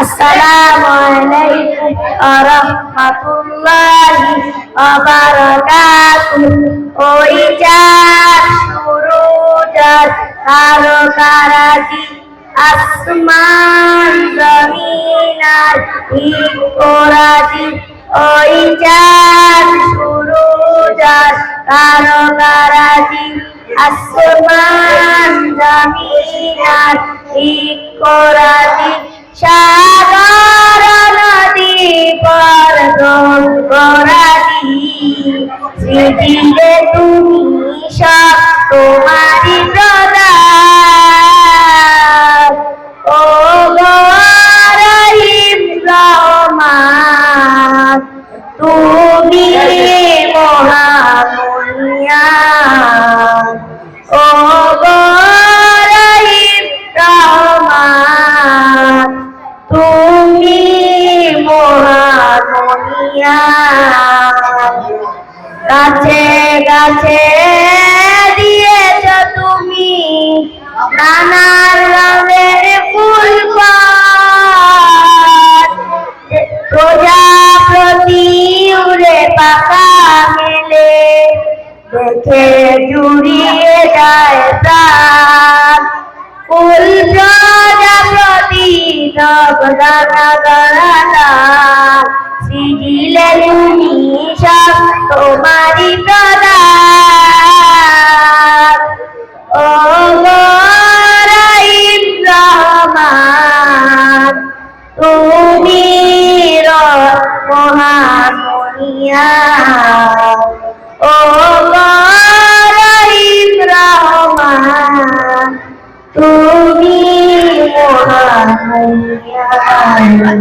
আসসালামু আলাইকুম ওয়া রাহমাতুল্লাহি ওয়া বারাকাতুহু। ওই চাঁদ সূরজ আর তারকারাজি, আসমান জমিন আর ইকরাজি। ওই চাঁদ সূরজ আর তারকারাজি, আসমান জমিন আর ইকরাজি। সাগর নদী পর্বতরাজি, সৃজিলে তুমি সব তোমারি প্রদান। ও গো রহিম রহমান, তুমি মহামহিয়ান। ও গো রহিম রহমান, তুমি মহামহিয়ান। গাছে গাছে দিয়েছ তুমি নানান রঙের ফুল পাত, প্রজাপতি উড়ে পাখা মেলে, দেখে জুড়িয়ে যায় প্রাণ। ফুল প্রজাপতি সব দানা দানা, সৃজিলে তুমি সব তোমারি প্রদান। ও গো রহিম রহমান, তুমি মহামহিয়ান। ও গো রহিম রহমান, তুমি মহামহিয়ান।